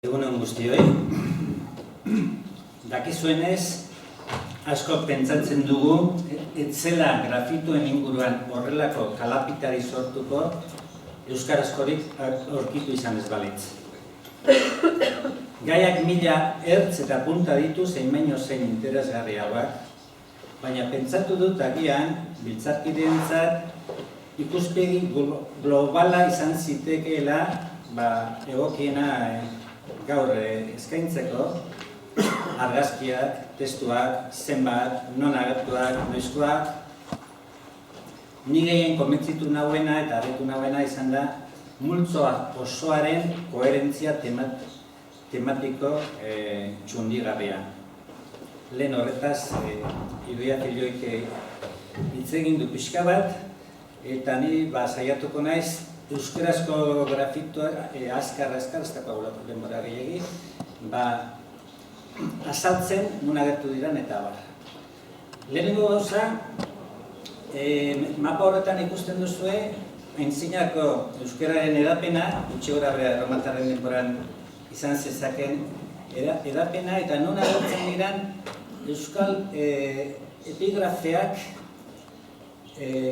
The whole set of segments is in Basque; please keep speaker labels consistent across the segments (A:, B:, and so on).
A: Egunon guztioi, dakizuenez, asko pentsatzen dugu, etzela grafituen inguruan horrelako kalapitari sortuko euskarazkorik aurkitu izan ez balitz. Gaiak 1000 ertz eta punta ditu zein baino zein interesgarriagoak, baina pentsatu dut agian, biltzarkideentzat ikuspegi globala izan zitekeela egokiena gaur eskaintzeko, argazkiak, testuak, zenbat, non agertuak, noizkoak. Ni gehien konbentzitu nauena eta harritu nauena izan da multzoa osoaren koherentzia tematiko txundigarria. Lehen horretaz, Idoia Filioik hitz egin du pixka bat, eta ni saiatuko naiz euskarazko grafitoa azkar, ez dago denbora gehiagi, azaltzen nun agertu diran eta bar. Lehenengo gauza, mapa horretan ikusten duzue, aintzinako euskararen edapena, gutxi gorabehera erromatarren denboran izan zezaken edapena, eta non agertzen diran euskal epigrafeak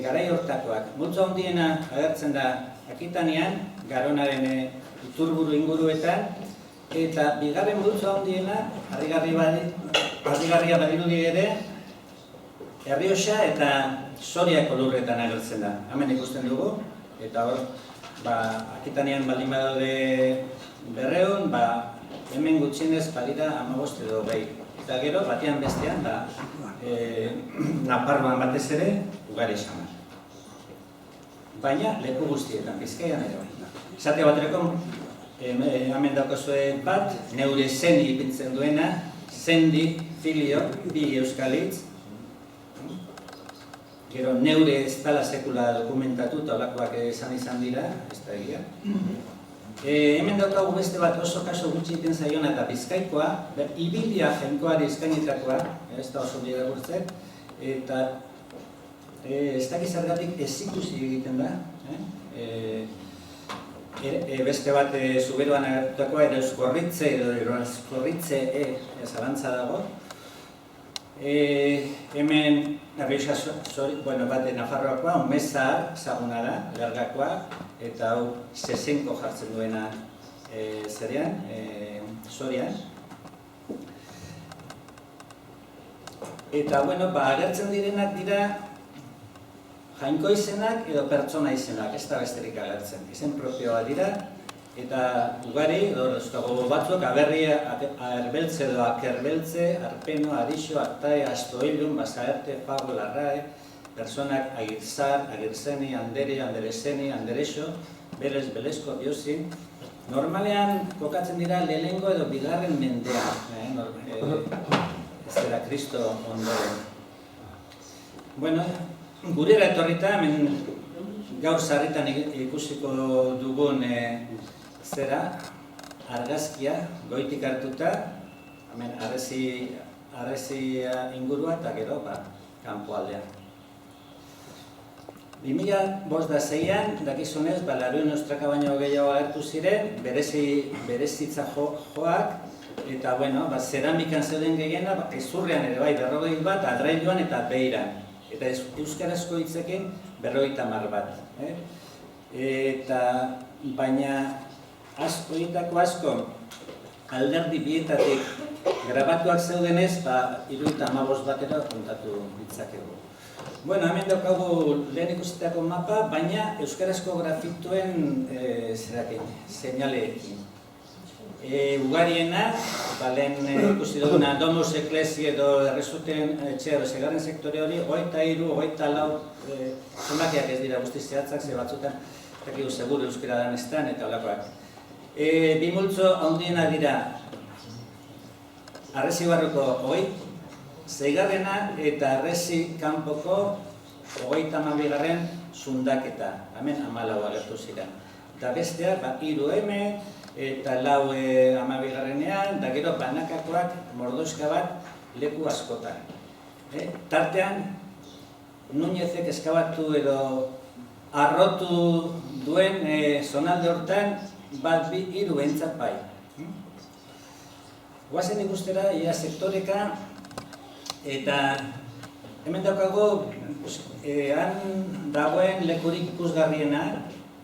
A: garai hortakoak. Multzo handiena agertzen da Akitanean, Garonaren iturburu inguruetan, eta bigarren multzo handiena, harrigarria badirudi ere, Errioxa eta Soriako lurretan agertzen da. Hemen ikusten dugu, eta hor, Akitanean baldin badaude 200, hemen gutxienez badira 15 edo 20. Eta gero, batean bestean, Nafarroan batez ere, ugari xamar. Baina, leku guztietan, Bizkaian ere bai. Esate baterako, hemen daukazue bat, neure zendi ipintzen duena, zendi, filio, bi euskalitz. Gero, neure ez dala sekula dokumentatu, eta olakoak izan dira, ez da egia. Hemen daukagu beste bat oso kaso gutxi iten zaiona eta Bizkaikoa, Ibilia jainkoari eskainitakoa, ez da oso irakurtzen, eta ez dakiz zergatik ez ikusi egiten da. Beste bat Zuberoan agertutakoa, Erauzkorritze edo Erauzkorritze zalantza dago. Hemen Errioxa bat Nafarroakoa, Umezahar zaguna da, Lergakoa, eta hau Zezenko jartzen duena zerean, Sorian. Eta, agertzen direnak dira jainko izenak edo pertsona izenak, ez da besterik agertzen. Izen propioa dira, eta ugari, euskago batzuk, Aberria, Arbeltze edo Akerbeltze, Arpeno, Arixo, Artae, Astoilun, Basaerte, Fago, Larrae, personak Agirzar, Agirzeni, Andere, Anderezeni, Anderexo, Belez, Belezko, Biosi. Normalean kokatzen dira lehenengo edo bigarren mendean, ez dira Kristo ondoren. Gurera etorrita, hemen gaur sarritan ikusiko dugun argazkia goitik hartuta, hemen harresia ingurua eta gero kanpoaldea. 2006an, dakizunez, Laurehun ostraka baino gehiago agertu ziren, berezitza joak, eta zeramikan zeuden gehiena, ezurrean ere bai 40 bat, adrailuan eta beiran. Eta euskarazko hitzekin 50 bat. Baina horietako asko alderdi bietatik grabatuak zeudenez, 75 batera kontatu ditzakegu. Hemen daukagu lehen ikusitako mapa, baina euskarazko grafituen seinaleekin. Ugariena, lehen ikusi duguna Domus Eklesi edo Errezuten etxea segarren sektore hori, 23, 24 zenbakiak ez dira guztiz zehatzak, ze batzutan dakigu seguru euskara dan estan eta olakoak. Bi multzo handiena dira Harresi barruko 26garrena eta Harresi kanpoko 32garren zundaketa, hemen 14 agertu ziren. Eta besteak, 3 hemen, eta 4 12garrenean, da gero banakakoak mordoska bat leku askotan. Tartean, Núñezek eskabatu edo arrotu duen zonalde hortan bat 3 behintzat bai. Guazen ikustera, ia sektoreka, eta hemen daukago, han dagoen lekurik ikusgarriena,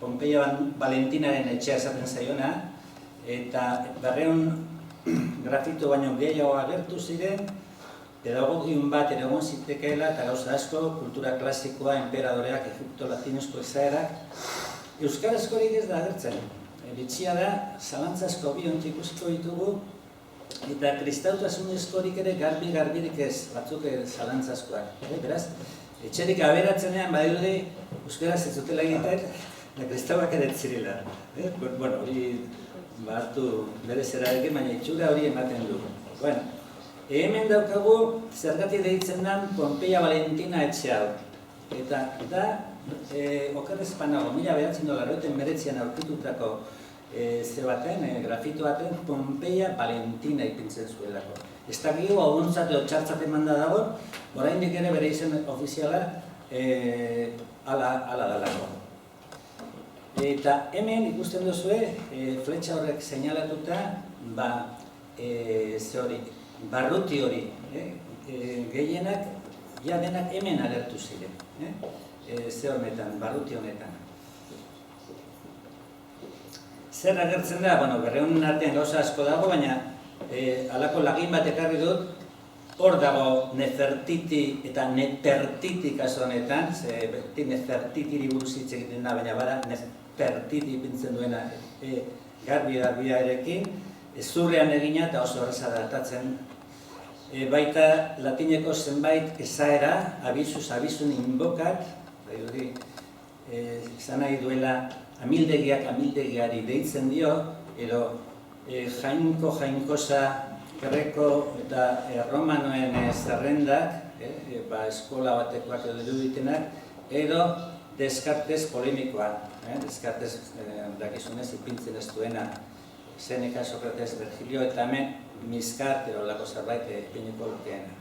A: Pompeia Valentinaren etxea esaten zaiona, eta 200 grafito baino gehiago agertu ziren, pedagogiun bat ere egon zitekeela eta gauza asko, kultura klasikoa, enperadoreak, Egipto latinezko ezaerak. Euskarazkorik ez da agertzen. Bitxia da, zalantzazko bionti ikusiko ditugu, eta kristautasunezkorik ere garbirik ez, batzuk zalantzazkoak. Beraz, etxerik aberatzenean badirudi euskaraz ez dutela egiten, eta kristauak ere zirela. Bueno, hori hartu bere zerarekin, baina itxura hori ematen du. Bueno, hemen daukagu zergatik deitzen den Pompeia Valentina etxe hau. Eta da, okerrez panago, 1989an aurkitutako grafito baten Pompeia Valentina ipintzen zuelako. Ez da gio, hauguntzat edo txartzat eman da dago, oraindik ere bere izen ofiziala ala dalako. Eta hemen ikusten duzue, fletxa horrek seinalatuta, barruti hori, gehienak, ja denak hemen agertu ziren, honetan, barruti honetan. Zer agertzen da? Bueno, 200 artean gauza asko dago, baina halako lagin bat ekarri dut, hor dago Nefertiti eta Nepertiti kasu honetan, beti Nefertitiri buruz hitz egiten da, baina bada Nefertiti ipintzen duena garbi erekin, zurrean egina eta oso erraza datatzen. Baita latineko zenbait esaera, abizun inbokat, izan nahi duela amildegiak amildegiari deitzen dio, edo jainkosa greko eta romanoen zerrendak, eskola batekoak edo iruditenak, edo Descartes polemikoa. Descartes dakizunez ipintzen ez duena Seneca, Sokrates, Virgilio, eta hemen Miskart, edo lako zerbait ipiniko lukeena.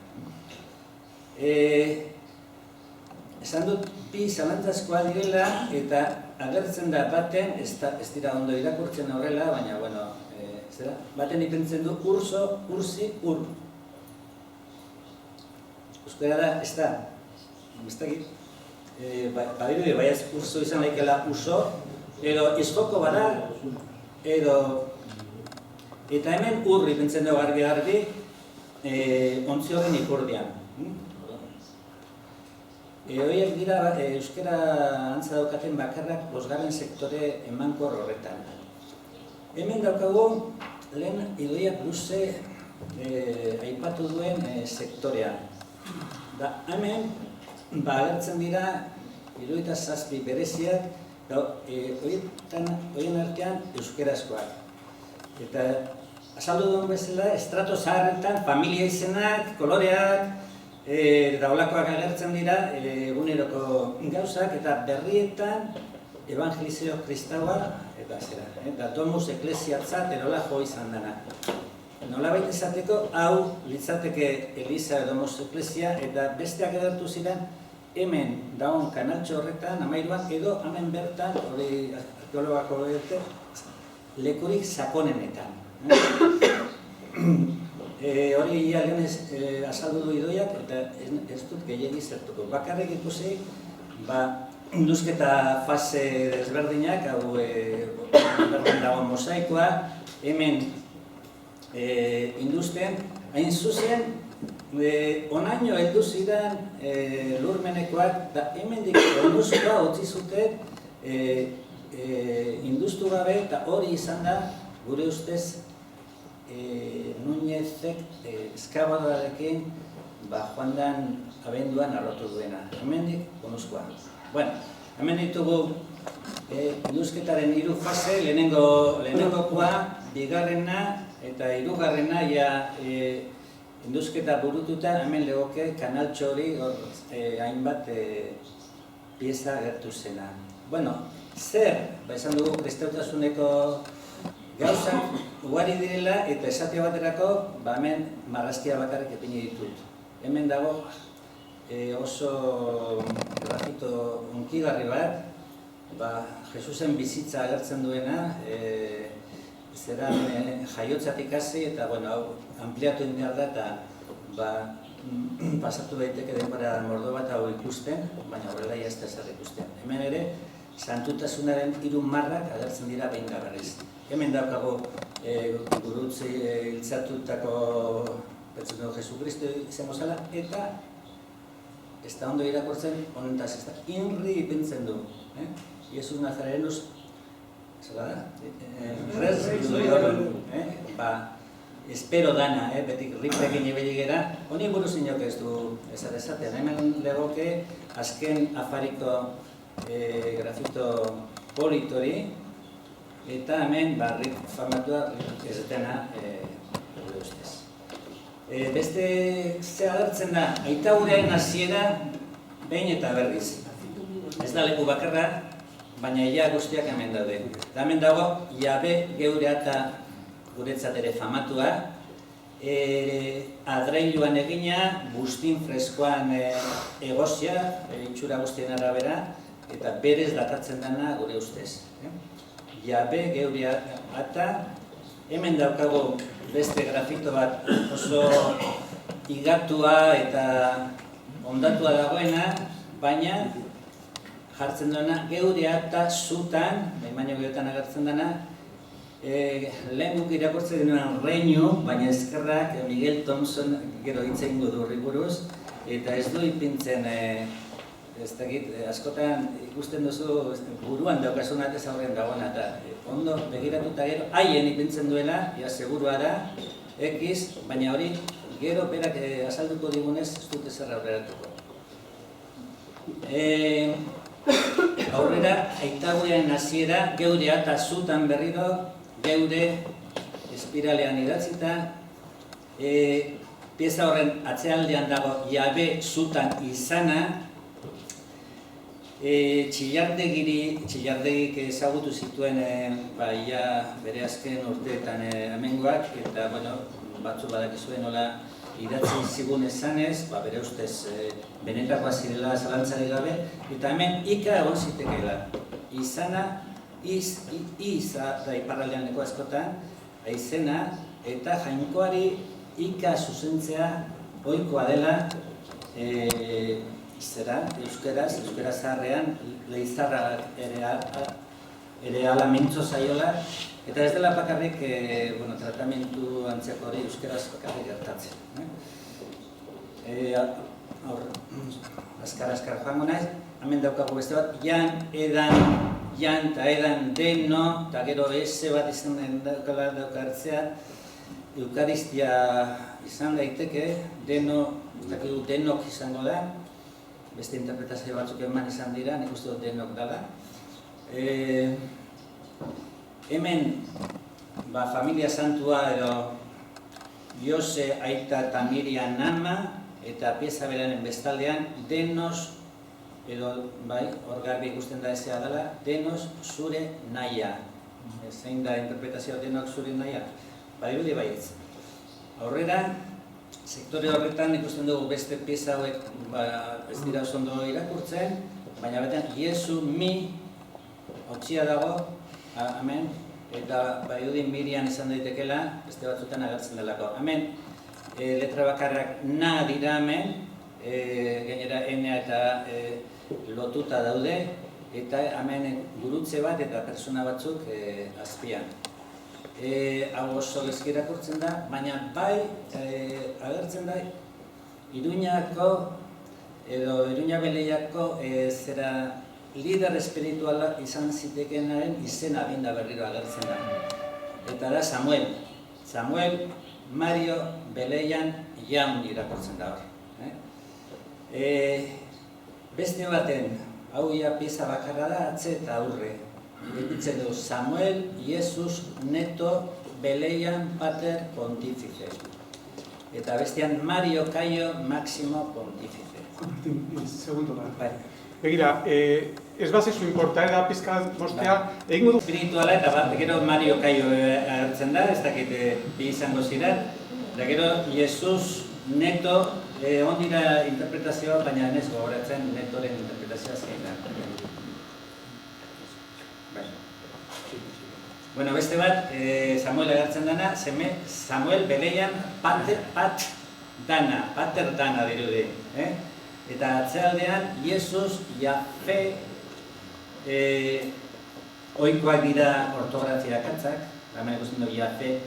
A: Esan dut bi zalantzazkoa direla, eta agertzen da baten, ez dira ondo irakurtzen horrela, baina, bueno, baten ipintzen du urso, ursi, ur. Euskara da, ez da, ez dakit. Badirudi, bai ez urso izan laikela uso, edo izkoko bada, edo... Eta hemen ur ipintzen dugu garbi, ontzi horren ipurdian. Horiek dira euskara antza daukaten bakarrak bosgarren sektore emankor horretan. Hemen daukagu lehen idoiak luze aipatu duen sektorea. Hemen agertzen dira iruita zazpi bereziak, horien artean euskarazkoak. Eta azaldu duen bezala, estrato zaharretan, familia izenak, koloreak, daulakoak agertzen dira, eguneroko gauzak, eta berrietan evangelizio kristaua, eta domus eklesiatzat erola jo izan dena. Nolabait esateko, hau litzateke Eliza edo domus eklesia, eta besteak edartu ziren, hemen dagoen kanaltxo horretan, 13an, edo hemen bertan, hori arkeologako lekurik sakonenetan. Hori lehen azaldu du idoiak, eta ez dut gehiagi zertuko. Bakarrik ikusi, induzketa fase desberdinak, hau bertan dagoen mosaikoa, hemen induzten, hain zuzen, onaino heldu ziren lurmenekoak, eta hemendik onduzkoa utzi zuten induztu gabe, eta hori izan da, gure ustez, Núñezek eskabadorarekin joan den abenduan arrotu duena. Hemendik, onduzkoa. Bueno, hemen ditugu induzketaren 3 fase, lehenengokoa, bigarrena eta hirugarrena, induzketa burututa, hemen legoke kanaltxo hori hainbat pieza agertu zena. Bueno, zer, esan dugu kristautasuneko gauzak ugari direla, eta esatea baterako, hemen marrazkia bakarrik ipini ditut. Hemen dago oso grafito unkigarri bat, Jesusen bizitza agertzen duena, zeran jaiotzatik hasi eta, bueno, ampliatu egin behar da eta pasatu daiteke denbora mordo bat hau ikusten, baina horrela ez da zer ikusten. Hemen ere, santutasunaren 3 marrak agertzen dira behin da berriz. Hemen daukago gurutze hiltzatutako pertsona Jesukristo izango zela, eta ez da ondo irakurtzen honetaz, ez da inri ipintzen du. Jesus Nazarenus, zela da? Res duidoron. Espero dana, betik ripekin ibeligera, honi buruz inok ez du ezer esaten. Hemen legoke azken afariko grafito politori, eta hemen rik famatua ez dena gure ustez. Beste ze agertzen da, Aitauraren hasiera behin eta berriz. Ez da leku bakarra, baina ia guztiak hemen daude. Eta hemen dago, Jabe geurea eta guretzat ere famatua, adreiluan egina, bustin freskoan egozia, itxura guztien arabera, eta berez datatzen dena gure ustez. Jabe geurea eta hemen daukago beste grafito bat oso igatua eta ondatua dagoena, baina jartzen duena geurea eta zutan, baino geotan agertzen dena, lehen guk irakurtzen denuen Reinu, baina eskerrak Miguel Thompson gero hitz egingo du horri buruz, eta ez du ipintzen, ez dakit, askotan ikusten duzu buruan daukasunat ez aurren dagoena, eta ondo begiratuta gero, haien ipintzen duela, ja segurua da, X, baina hori gero berak azalduko digunez ez dut ezer aurreratuko. Aurrera, Aitauraren hasiera, geurea eta zutan berriro, geure espiralean idatzita, pieza horren atzealdean dago Jabe zutan izana, txillardegik ezagutu zituen bere azken urteetan hemengoak, eta batzu badakizuen nola idatzi zigun esanez, bere ustez benetakoa zirela zalantzarik gabe, eta hemen ika egon zitekeela. Izana, iza da iparraldean leko askotan, aizena, eta jainkoari ika zuzentzea ohikoa dela, euskaraz zaharrean, leizarra ere ala mintzo zaiola, eta ez dela bakarrik tratamentu antzeko hori euskaraz bakarrik gertatzen. Azkar joango naiz, hemen daukagu beste bat, jan eta edan deno, eta gero ese bat izan den daukartzea, eukaristia izan daiteke, denok izango da, beste interpretazio batzuk eman izan dira, nik uste dut denok dela. Hemen, familia santua edo Jose, Aita eta Miriam Nama, eta pieza beraren bestaldean, denos, edo, hor garbi ikusten da ezea dela, denos zure naia. Zein da interpretazioa denok zure naia? Badirudi baietz. Aurrera, sektore horretan ikusten dugu beste pieza hauek ez dira oso ondo irakurtzen, baina betean, Jesu mi hautsia dago, hemen, eta badirudi Miriam izan daitekela, beste batzutan agertzen delako. Hemen, letra bakarrak na dira hemen, gainera N eta lotuta daude, eta hemen gurutze bat eta pertsona batzuk azpian. Hau oso gezki irakurtzen da, baina agertzen da Iruñako edo Iruña Beleiako lider espirituala izan zitekenaren izena binda berriro agertzen da. Eta da Samuel Mario Beleian jaun irakurtzen da hor. Beste baten, hau pieza bakarra da, atze eta aurre. Ditzen du Samuel Jesus Neto Beleian Pater Pontifice. Eta bestean Mario Caio Máximo Pontifice.
B: Segundo da. Begira, ez bazizu importaera pizka mostea, egingo du...
A: Espirituala eta gero Mario Caio agertzen da, ez dakit bi izango ziren. Eta gero Jesus Neto, egon dira interpretazioa, baina ez gogoratzen Netoren interpretazioa zein da. Bueno, beste bat, Samuel agertzen dana, Samuel beleian pater dana dirudi. Eta atzealdean, Jesus, Jafe, oikoak dira ortografia katzak, hemen ikusten du Jafe,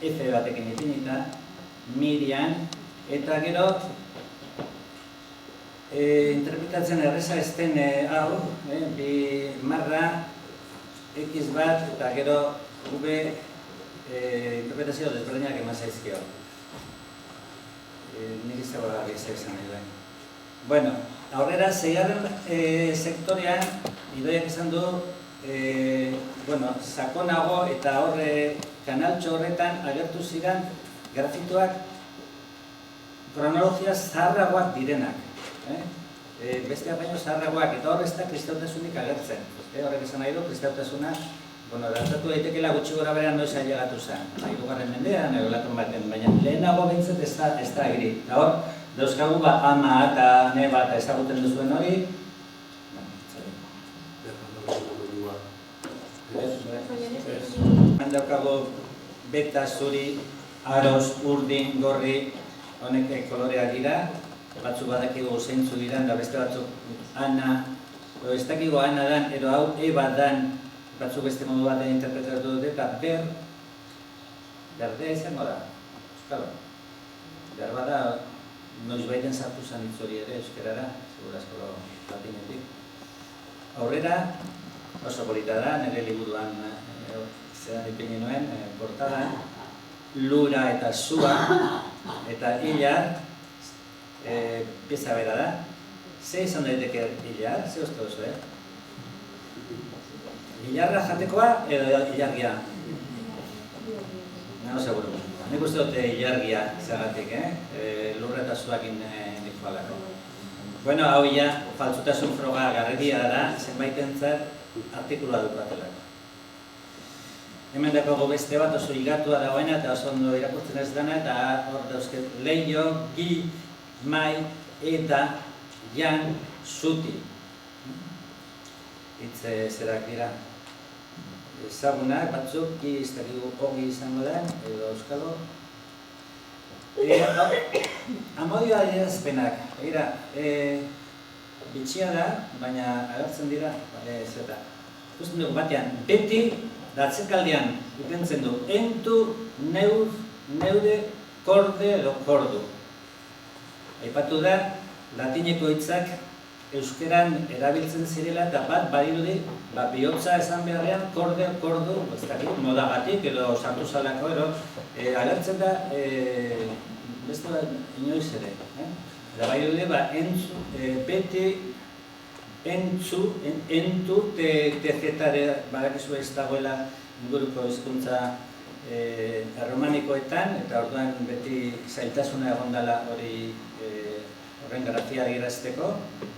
A: F batekin ipinita, Miriam, eta gero, interpretatzen erreza ez den hau, bi marra, X bat, eta gero V interpretazio desberdinak eman zaizkio. Nik izango da izan nahi duen. Bueno, aurrera, seigarren sektorean, Idoiak esan du, sakonago eta horre kanaltxo horretan agertu ziren grafituak kronologia zaharragoak direnak. Besteak baino zaharragoak, eta hor ez da kristautasunik agertzen. Horrek esan nahi du, kristautasuna, datzatu daitekeela gutxi gora berean noiz ailegatu zen. 3. mendean, egolatun baten, baina lehenago behintzat ez da agiri. Eta hor, dauzkagu ama eta neba eta ezaguten duzuen hori. Hemen daukagu beta, zuri, aros, urdin, gorri, honek koloreak dira. Batzuk badakigu zeintzu diran, da beste batzuk ana, ez dakigu ana dan, edo hau eba dan, batzuk beste modu batean interpretatu dute, eta berde izango da, euskalo. Berba da, noiz baiten sartu zen hitz hori ere, euskerara, segurazko latinetik. Aurrera, oso polita da, nire liburuan zeran ipini nuen, portadan, lura eta zua, eta hilar, pieza bera da. Ze izan daiteke hilar? Ze uste duzu, hilarra jatekoa edo hilargia? Nago seguru. Nik uste dute hilargia zagatik, lurra eta zuakin nikoalako. Bueno, hau ja, faltsutasun froga garreria da, zenbaitentzat artikulua dukatelako. Hemen dago beste bat oso higatua dagoena eta oso ondo irakurtzen ez dena, eta hor dauzket leio, gi, mai, eta jan, zuti. Hitz zerak dira. Ezagunak batzuk, gi ez dakigu ogi izango den, edo euskalo. Amodioa adierazpenak, bitxia da, baina agertzen dira, zeta. Ikusten dugu batean, beti, datzekaldean ipentzen du, entu, neur, neude, korde edo kordu. Aipatu da, latineko hitzak euskeran erabiltzen zirela eta bat badirudi, bihotza esan beharrean, korde, kordu, modagatik edo sartu zalako ero, agertzen da, beste bat inoiz ere. Eta badirudi, beti, entzu, entu, tezetare, badakizu ez dagoela inguruko hizkuntza erromanikoetan, eta orduan beti zailtasuna egondala hori horren grafia adierazteko,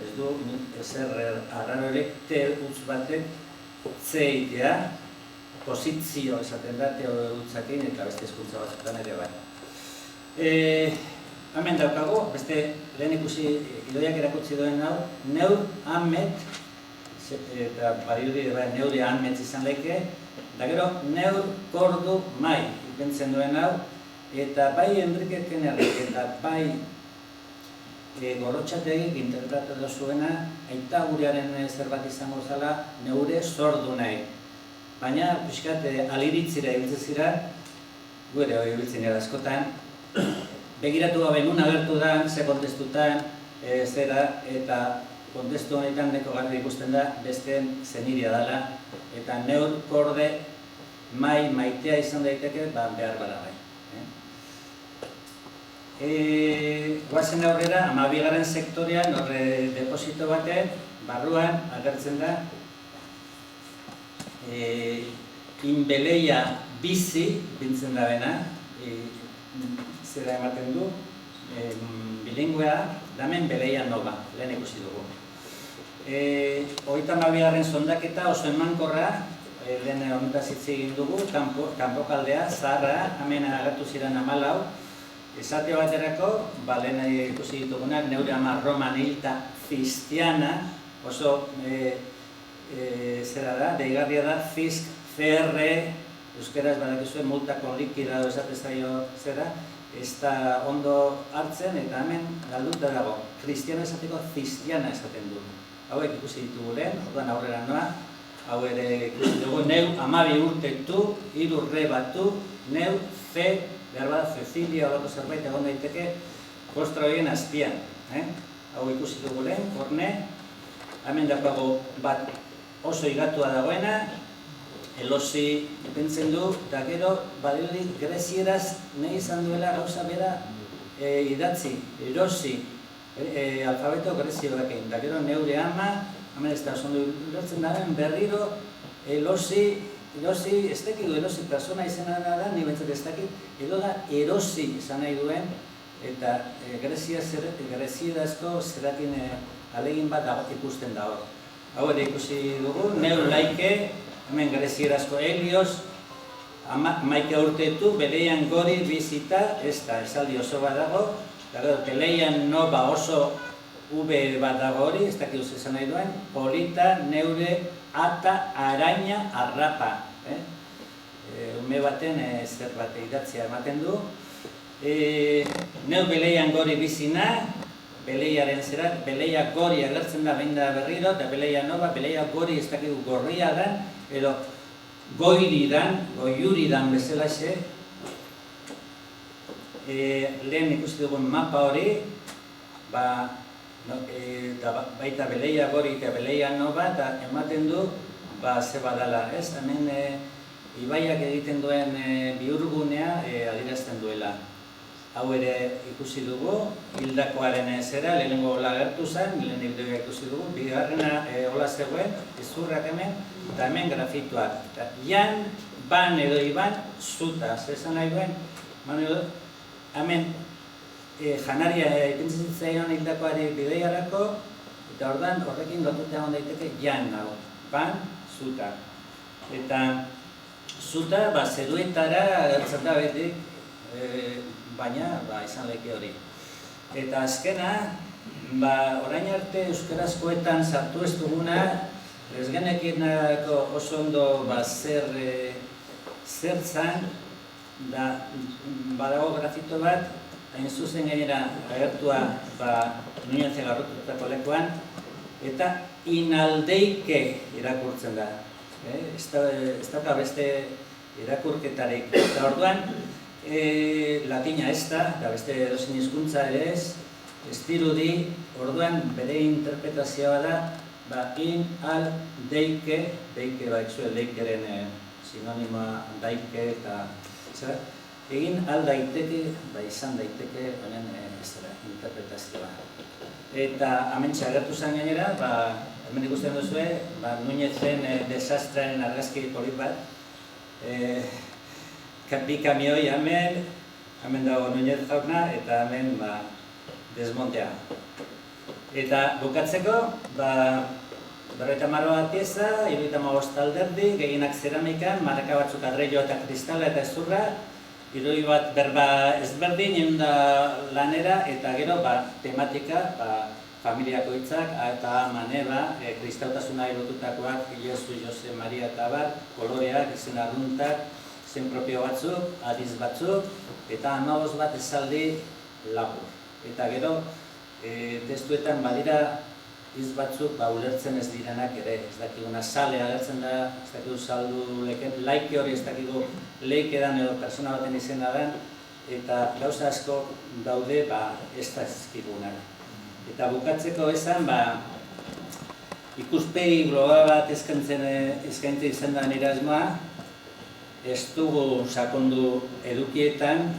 A: ez du ezer arrarorik te utz batek zeitea, posizio esaten da te utzakin eta beste hizkuntza batzuetan ere bai. Hemen daukagu, beste lehen ikusi Idoiak erakutsi duen hau, neur, amet, eta badirudi neure amet izan daike, eta gero neur, kordu, mai, ipentzen duen hau, eta bai Enrique Kennerrik eta bai Gorrotxategik interpretatu zuena, aita gurearen zerbait izango zala, neure sordu nahi. Baina, pixkat, aliritzira ibiltzen zira, gure hori ibiltzen gara askotan, begiratu gabe nun agertu da, ze kontestutan, zera, eta kontestu honetan neko garbi ikusten da, besteen zeniria dela, eta neur, korde, mai, maitea izan daiteke, behar bada bai. Guazen aurrera, 12. sektorean, horre deposito baten, barruan, agertzen da, inbeleia bizi, bintzen da bena, zera ematen du, bilinguea, damen beleia nova, lehen ikusi dugu. 32. sondaketa oso emankorra, lehen honetaz hitz egin dugu, kanpokaldea, zaharra, hemen agertu ziren 14, esate baterako, lehen ikusi ditugunak, neure ama roman hilta fistiana, oso zera da, deigarria da fisk CR, euskeraz badakizuen multako likida esate zaio zera, ez da ondo hartzen eta hemen galduta dago. Kristiana esateko zistiana esaten du. Hauek ikusi ditugu lehen, orduan aurrera noa, hau ere ikusi dugu, neu 12 urtetu, 3 re batu, neu, C, behar bada, Cecilia, olako zerbait egon daiteke, kostra horien azpian. Hau ikusi dugu lehen, korne, hemen dapago bat oso igatua dagoena, elosi pentzen du, eta gero, badirudi, grezieraz nahi izan duela gauza bera idatzi, erosi, alfabeto grezioak egin, eta gero neure ama, hemen ez da oso ulertzen daren, berriro, elosi, ez tekidu erosi persona izena da, ni bentsat ez dakit, edo da erosi izan nahi duen, eta grezierazko zerakin alegin bat ikusten da hor. Hau ere ikusi dugu, neu laike, hemen grezierazko Helios, maika urtetu, beleian gori bizita, ez da, esaldi oso bat dago, beleian noba oso V bat dago hori, ez dakit duz esan nahi duen, polita, neure, ata, araña, arrapa. Ume baten zer bat idatzia ematen du. Neu beleian gori bizina, beleiaren zera, beleia gori agertzen da behin da berriro, eta beleia nova, beleia gori ez dakigu gorria dan, edo goiri dan, goiuri dan bezalaxe. Lehen ikusi dugun mapa hori, baita beleia gori eta beleia nova, eta ematen du, ze badala, ez? Hemen ibaiak egiten duen bihurgunea adierazten duela. Hau ere ikusi dugu, hildakoaren zera, lehenengo hola gertu zen, lehen ibidea ikusi dugu, bigarrena hola zegoen, izurrak hemen, eta hemen grafituak. Jan, ban edo iban, zuta, zesan nahi duen, hemen janaria ipentzen zaion hildakoari bideiarako, eta ordan horrekin lotuta egon daiteke jan nago, ban, zuta. Eta zuta, zeruetara gertzen da betik, baina izan leke hori. Eta azkena, orain arte euskarazkoetan sartu ez duguna, ez genekin oso ondo zer zan, badago grafito bat, hain zuzen gainera agertua Núñez Garrotutako lekuan, eta inaldeike irakurtzen da. Ez dauka beste irakurketarik. Eta orduan, latina ez da, eta beste edozein hizkuntza ere ez dirudi, orduan bere interpretazioa da, in, al, deike, deike baixue leikeren sinonimoa daike eta egin al daiteke, izan daiteke honen interpretazioa. Eta hementxe agertu zen gainera, hemen ikusten duzue, Núñezen desastrearen argazki polit bat, bi kamioi hemen dago Núñez jauna, eta hemen desmontea. Eta bukatzeko, 50 pieza, 75 alderdi, gehienak zeramikan, marka batzuk adreilua eta kristala eta ezurra, irudi bat berba ezberdin, egin da lanera, eta gero tematika, familiako hitzak, eta maneba, kristautasuna erotutakoak, Jesu, Jose, Maria eta bar, koloreak, izen arruntak, zen propio batzuk, adiz batzuk, eta 15 bat esaldi labur. Eta gero, testuetan badira hitz batzuk ulertzen ez direnak ere, ez dakiguna sale agertzen da, ez dakigu saldu leket, laike hori ez dakigu leike dan edo persona baten izena den, eta gauza asko daude ez da ezkigunak. Eta bukatzeko esan, ikuspegi global bat eskaintzen izan da nire asmoa, ez dugu sakondu edukietan,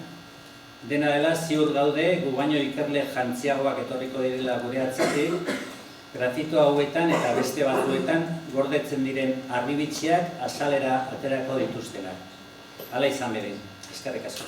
A: dena dela ziur gaude, gu baino ikerle jantziagoak etorriko direla gure atzetik, grafito hauetan eta beste batzuetan gordetzen diren harribitxiak azalera aterako dituztenak. Hala izan bere, eskerrik asko.